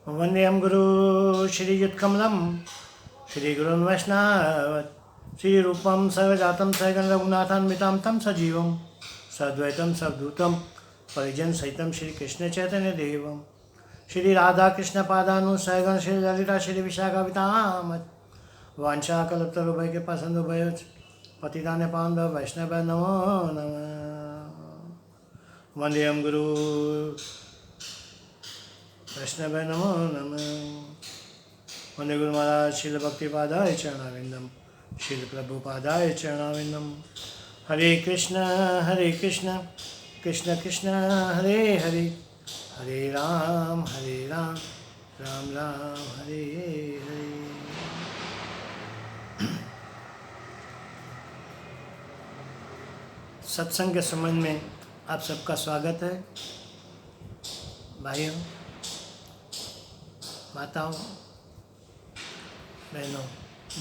वंदेहम गुरु श्रीयुत्कमलं श्रीगुरुन् वैष्णव श्रीरूपं सर्वजातं सहगण रघुनाथान्वितं तं सजीवं सद्वैतं सद्भूतं परिजन सहितं श्रीकृष्ण चैतन्य देवं श्री राधा कृष्ण पादानु सहगण श्री ललिता श्री विशाखावितामत वांछाकल्पतरुभ्य के पसंदुभ्य पतिताने पावनभ्यो वैष्णव नमो नमः। वंदेहम गुरु वैष्णव नमो नमः। वंदे गुरु महाराज श्रील भक्तिपादाय चरणाविंदम श्रील प्रभुपादाय चरणाविंदम। हरे कृष्ण कृष्ण कृष्ण हरे हरे हरे राम राम राम हरे हरे। सत्संग के संबंध में आप सबका स्वागत है। भाइयों, माताओं, बहनों,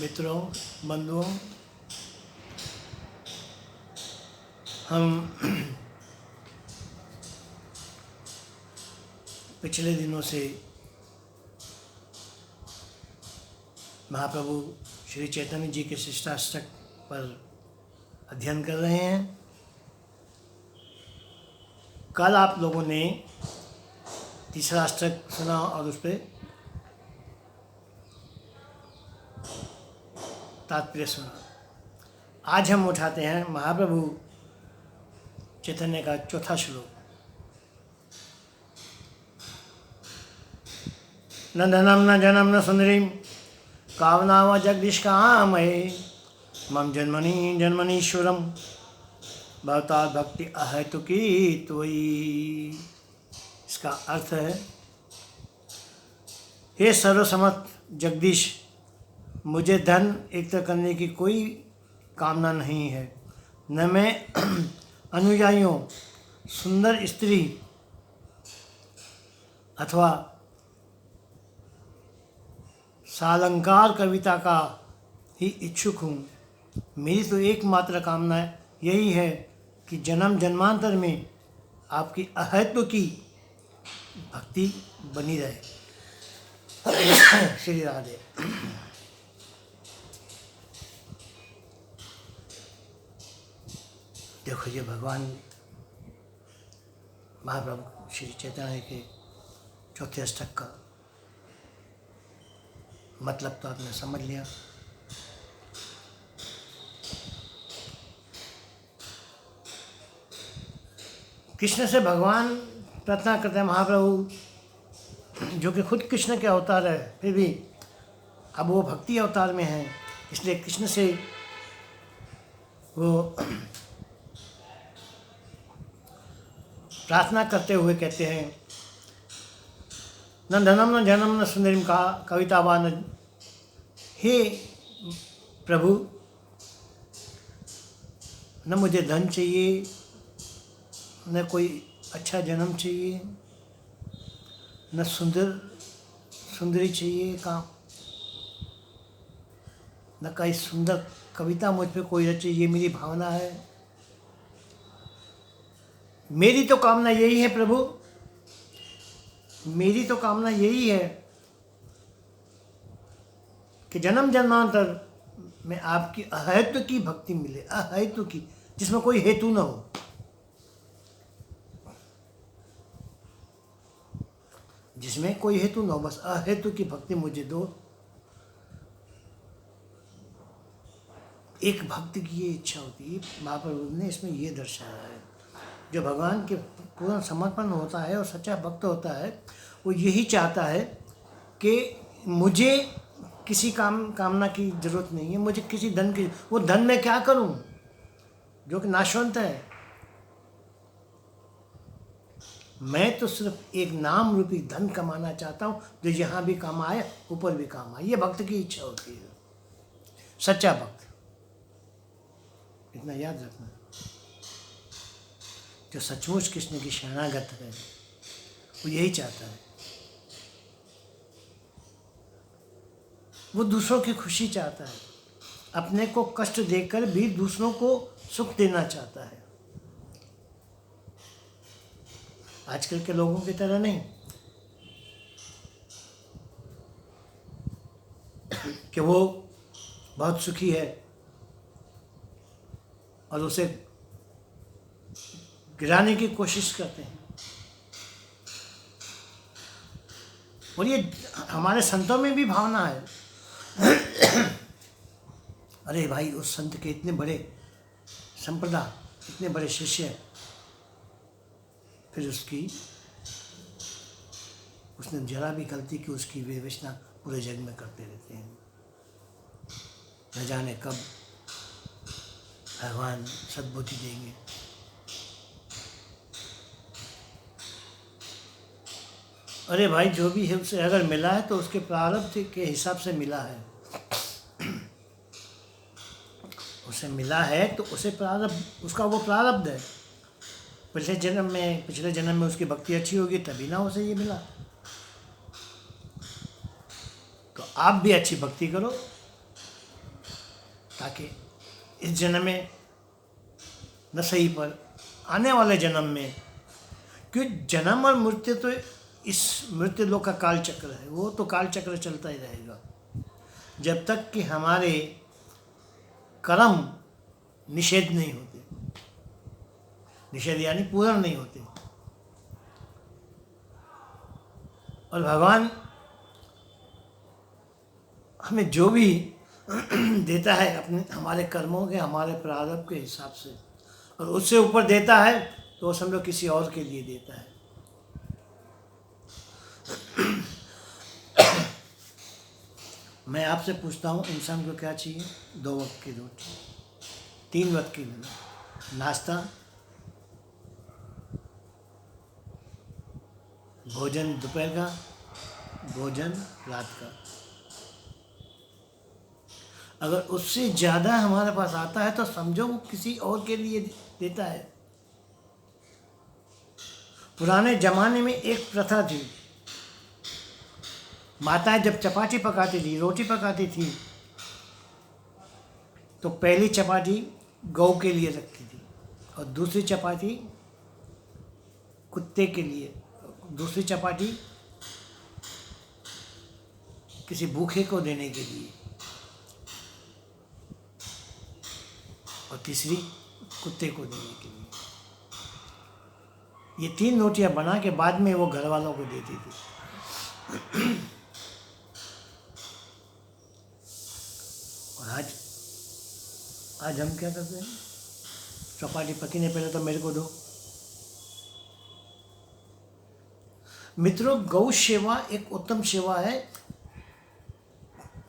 मित्रों, बंधुओं, हम पिछले दिनों से महाप्रभु श्री चैतन्य जी के शिष्टाष्टक पर अध्ययन कर रहे हैं। कल आप लोगों ने तीसरा अष्टक सुना और उस पर तात्पर्य सुना। आज हम उठाते हैं महाप्रभु चैतन्य का चौथा श्लोक। न धनम न जनम न सुंदरीम कामना व जगदीश कामये मम जन्मनि जन्मनीश्वरम भवता भक्ति अहेतुकी त्वयि। इसका अर्थ है, हे सर्वसमर्थ जगदीश, मुझे धन एकत्र करने की कोई कामना नहीं है, न मैं अनुयायियों, सुंदर स्त्री अथवा सालंकार कविता का ही इच्छुक हूँ। मेरी तो एकमात्र कामना यही है कि जन्म जन्मांतर में आपकी अहैत्व की भक्ति बनी रहे। श्री राधे। देखो, ये भगवान महाप्रभु श्री चैतन्य के चौथे अष्टक का मतलब तो आपने समझ लिया। कृष्ण से भगवान प्रार्थना करते हैं, महाप्रभु जो कि खुद कृष्ण के अवतार है, फिर भी अब वो भक्ति अवतार में हैं, इसलिए कृष्ण से वो प्रार्थना करते हुए कहते हैं, न धनम न जनम न सुंदरीम का कवितावान। हे प्रभु, न मुझे धन चाहिए, न कोई अच्छा जन्म चाहिए, न सुंदरी चाहिए काम, न कहीं सुंदर कविता मुझ पे कोई रचे, ये मेरी भावना है। मेरी तो कामना यही है प्रभु, मेरी तो कामना यही है कि जन्म जन्मांतर में आपकी अहेतु की भक्ति मिले, अहेतु की, जिसमें कोई हेतु न हो। जिसमें कोई हेतु न हो, बस अहेतु की भक्ति मुझे दो। एक भक्त की ये इच्छा होती है। महाप्रभु ने इसमें ये दर्शाया है, जो भगवान के पूर्ण समर्पण होता है और सच्चा भक्त होता है, वो यही चाहता है कि मुझे किसी कामना की जरूरत नहीं है, मुझे किसी धन की, वो धन में क्या करूं जो कि नाशवंत है। मैं तो सिर्फ एक नाम रूपी धन कमाना चाहता हूँ, जो यहाँ भी काम आए, ऊपर भी काम आए। ये भक्त की इच्छा होती है, सच्चा भक्त। इतना याद रखना, जो सचमुच कृष्ण की शरणागत है, वो यही चाहता है। वो दूसरों की खुशी चाहता है, अपने को कष्ट देकर भी दूसरों को सुख देना चाहता है। आजकल के लोगों की तरह नहीं। कि वो बहुत सुखी है और उसे गिराने की कोशिश करते हैं। और ये हमारे संतों में भी भावना है। अरे भाई, उस संत के इतने बड़े संप्रदा, इतने बड़े शिष्य, फिर उसने जरा भी गलती की, उसकी विवेचना पूरे जग में करते रहते हैं। न जाने कब भगवान सद्बुद्धि देंगे। अरे भाई, जो भी है उसे अगर मिला है तो उसके प्रारब्ध के हिसाब से मिला है। उसे मिला है तो उसे प्रारब्ध, उसका वो प्रारब्ध है। पिछले जन्म में उसकी भक्ति अच्छी होगी तभी ना उसे ये मिला। तो आप भी अच्छी भक्ति करो ताकि इस जन्म में न सही पर आने वाले जन्म में, क्योंकि जन्म और मृत्यु तो इस मृत्यु लोक का काल चक्र है, वो तो काल चक्र चलता ही रहेगा जब तक कि हमारे कर्म निषेध नहीं होते। निषेध यानी पूर्ण नहीं होते। और भगवान हमें जो भी देता है अपने हमारे कर्मों के, हमारे प्रारब्ध के हिसाब से, और उससे ऊपर देता है तो वो समझो किसी और के लिए देता है। मैं आपसे पूछता हूँ, इंसान को क्या चाहिए? 2 वक्त की रोटी, 3 वक्त की नाश्ता, भोजन दोपहर का, भोजन रात का। अगर उससे ज़्यादा हमारे पास आता है तो समझो वो किसी और के लिए देता है। पुराने ज़माने में एक प्रथा थी, माताएं जब चपाती पकाती थी, रोटी पकाती थी, तो पहली चपाती गौ के लिए रखती थी और दूसरी चपाती कुत्ते के लिए, दूसरी चपाती किसी भूखे को देने के लिए, और तीसरी कुत्ते को देने के लिए। ये 3 रोटियां बना के बाद में वो घर वालों को देती थी। और आज हम क्या करते हैं? चपाती पकी नहीं, पहले तो मेरे को दो। मित्रों, गौ सेवा एक उत्तम सेवा है।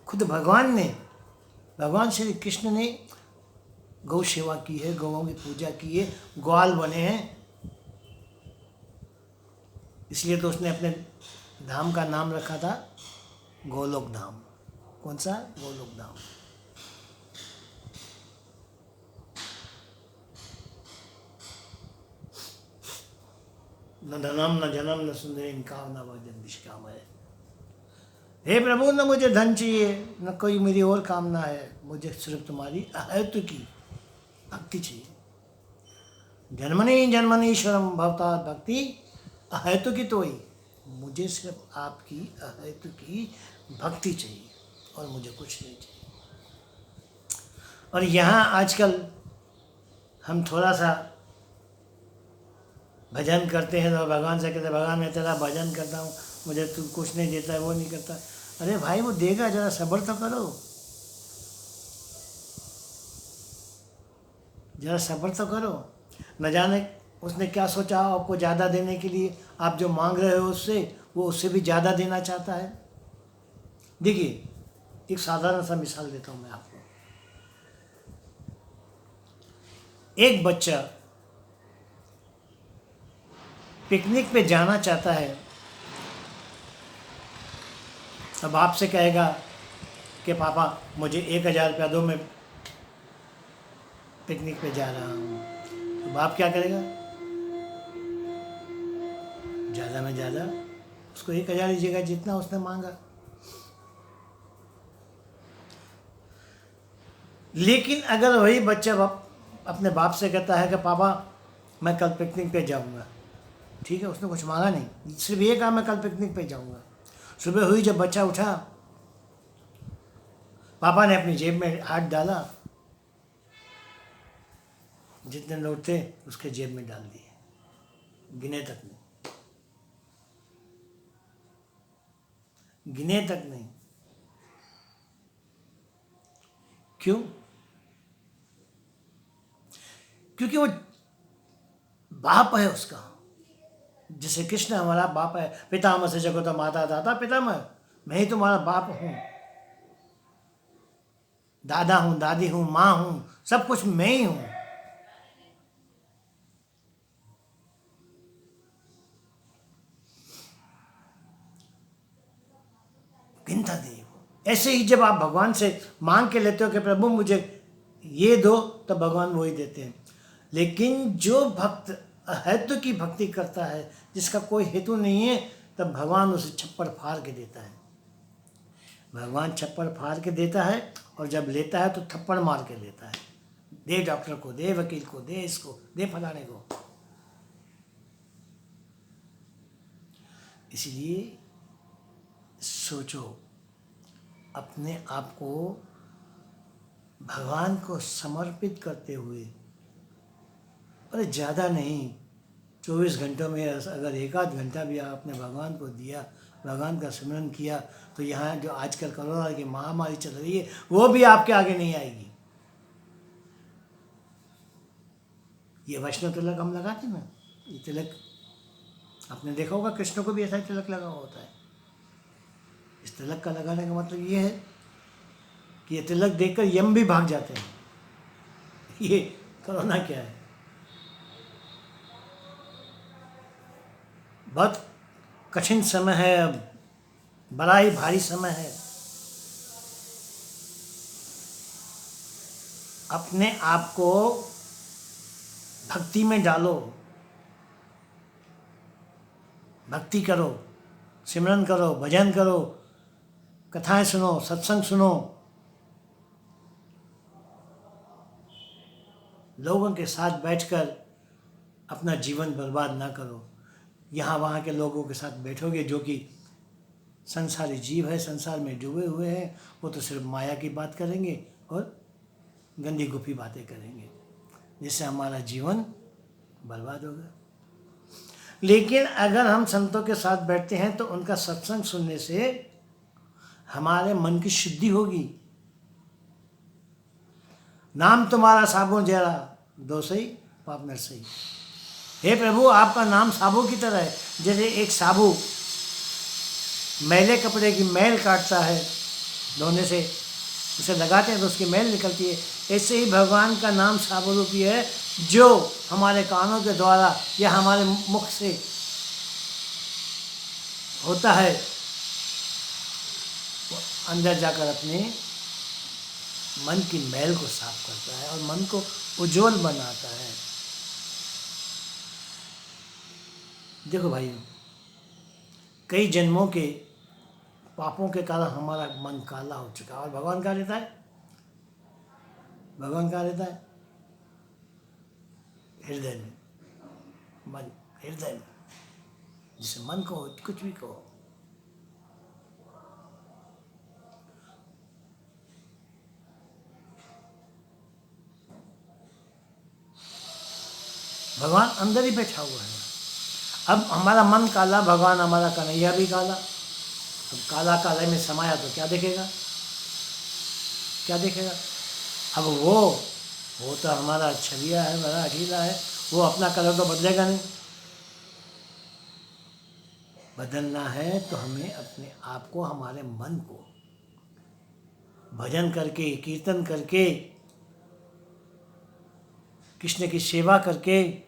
खुद भगवान श्री कृष्ण ने गौ सेवा की है, गौओं की पूजा की है, ग्वाल बने हैं। इसलिए तो उसने अपने धाम का नाम रखा था गोलोक धाम। कौन सा? गोलोक धाम। न धनम न जनम न सुंदरी कामना भजन निष्काम है। हे प्रभु, न मुझे धन चाहिए, न कोई मेरी और कामना है, मुझे सिर्फ तुम्हारी अहेतु की भक्ति चाहिए। जन्मनि जन्मनीश्वरम भवता भक्ति अहेतु की तो ही, मुझे सिर्फ आपकी अहेतु की भक्ति चाहिए और मुझे कुछ नहीं चाहिए। और यहाँ आजकल हम थोड़ा सा भजन करते हैं तो भगवान से कहते हैं, भगवान मैं तेरा भजन करता हूँ, मुझे तू कुछ नहीं देता है, वो नहीं करता। अरे भाई, वो देगा, जरा सब्र तो करो, जरा सब्र तो करो। न जाने उसने क्या सोचा आपको ज़्यादा देने के लिए, आप जो मांग रहे हो उससे, वो उससे भी ज़्यादा देना चाहता है। देखिए, एक साधारण सा मिसाल देता हूँ मैं आपको। एक बच्चा पिकनिक पे जाना चाहता है, अब आपसे कहेगा कि पापा मुझे 1000 रुपया दो, मैं पिकनिक पे जा रहा हूँ। तो बाप क्या करेगा? ज़्यादा में ज़्यादा उसको 1000 दीजिएगा जितना उसने मांगा। लेकिन अगर वही बच्चा अपने बाप से कहता है कि पापा मैं कल पिकनिक पे जाऊँगा, ठीक है, उसने कुछ मांगा नहीं, सिर्फ ये कहा मैं कल पिकनिक पे जाऊँगा। सुबह हुई, जब बच्चा उठा पापा ने अपनी जेब में हाथ डाला, जितने नोट थे उसके जेब में डाल दिए, गिने तक नहीं, गिने तक नहीं। क्यों? क्योंकि वो बाप है उसका। जैसे कृष्ण हमारा बाप है, पितामह से जगत माता दाता पितामह, मैं ही तुम्हारा बाप हूं, दादा हूं, दादी हूं, माँ हूं, सब कुछ मैं ही हूं। गिनता नहीं वो। ऐसे ही जब आप भगवान से मांग के लेते हो कि प्रभु मुझे ये दो, तब भगवान वही देते हैं। लेकिन जो भक्त हेतु की भक्ति करता है, जिसका कोई हेतु नहीं है, तब भगवान उसे छप्पर फाड़ के देता है। भगवान छप्पर फाड़ के देता है, और जब लेता है तो थप्पड़ मार के लेता है। दे डॉक्टर को, दे वकील को, दे इसको, दे फलाने को। इसलिए सोचो, अपने आप को भगवान को समर्पित करते हुए, अरे ज़्यादा नहीं, 24 घंटों में अगर एक आध घंटा भी आपने भगवान को दिया, भगवान का स्मरण किया, तो यहाँ जो आजकल कोरोना की महामारी चल रही है वो भी आपके आगे नहीं आएगी। ये वैष्णव तिलक हम लगाते ना, ये तिलक आपने देखा होगा, कृष्ण को भी ऐसा ही तिलक लगा होता है। इस तिलक का लगाने का मतलब ये है कि ये तिलक देखकर यम भी भाग जाते हैं। ये कोरोना क्या है, बहुत कठिन समय है, अब बड़ा ही भारी समय है। अपने आप को भक्ति में डालो, भक्ति करो, सिमरन करो, भजन करो, कथाएं सुनो, सत्संग सुनो, लोगों के साथ बैठकर अपना जीवन बर्बाद ना करो। यहाँ वहाँ के लोगों के साथ बैठोगे जो कि संसारी जीव है, संसार में डूबे हुए हैं, वो तो सिर्फ माया की बात करेंगे और गंदी गुफी बातें करेंगे, जिससे हमारा जीवन बर्बाद होगा। लेकिन अगर हम संतों के साथ बैठते हैं तो उनका सत्संग सुनने से हमारे मन की शुद्धि होगी। नाम तुम्हारा साबुन जरा, दो सही पाप नर सही। हे प्रभु, आपका नाम साबु की तरह है। जैसे एक साबु मैले कपड़े की मैल काटता है, धोने से उसे लगाते हैं तो उसकी मैल निकलती है, ऐसे ही भगवान का नाम साबु रूपी है, जो हमारे कानों के द्वारा या हमारे मुख से होता है, वो अंदर जाकर अपने मन की मैल को साफ करता है और मन को उज्जवल बनाता है। देखो भाइयों, कई जन्मों के पापों के कारण हमारा मन काला हो चुका है, और भगवान कहाँ रहता है? भगवान कहाँ रहता है? हृदय में। मन हृदय में, जिसे मन को कुछ भी कहो। भगवान अंदर ही बैठा हुआ है। अब हमारा मन काला, भगवान हमारा कन्हैया भी काला। अब काला काले में समाया तो क्या देखेगा? क्या देखेगा? अब वो तो हमारा छलिया है, बड़ा अकेला है, वो अपना कलर तो बदलेगा नहीं। बदलना है तो हमें अपने आप को, हमारे मन को भजन करके, कीर्तन करके, कृष्ण की सेवा करके,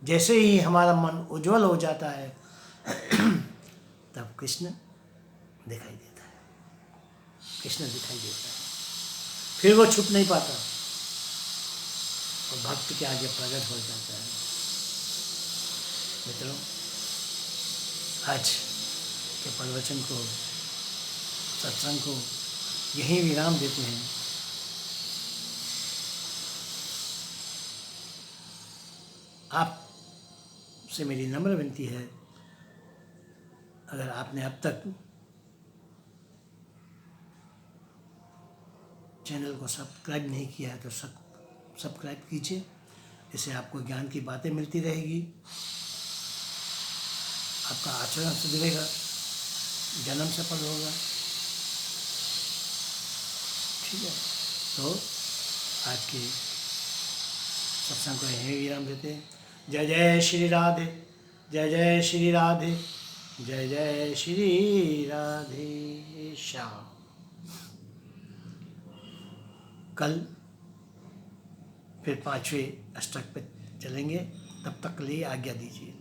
जैसे ही हमारा मन उज्जवल हो जाता है तब कृष्ण दिखाई देता है, कृष्ण दिखाई देता है, फिर वो छुप नहीं पाता और भक्त के आगे प्रकट हो जाता है। मित्रों, आज के प्रवचन को, सत्संग को यहीं विराम देते हैं। आप से मेरी नम्र विनती है, अगर आपने अब तक चैनल को सब्सक्राइब नहीं किया है तो सब्सक्राइब कीजिए। इससे आपको ज्ञान की बातें मिलती रहेगी, आपका आचरण सुधरेगा, जन्म सफल होगा। ठीक है, तो आज की सत्संग को यहीं विराम देते हैं। जय जय श्री राधे, जय जय श्री राधे, जय जय श्री राधे श्याम। कल फिर 5वें अष्टक पे चलेंगे, तब तक के लिए आज्ञा दीजिए।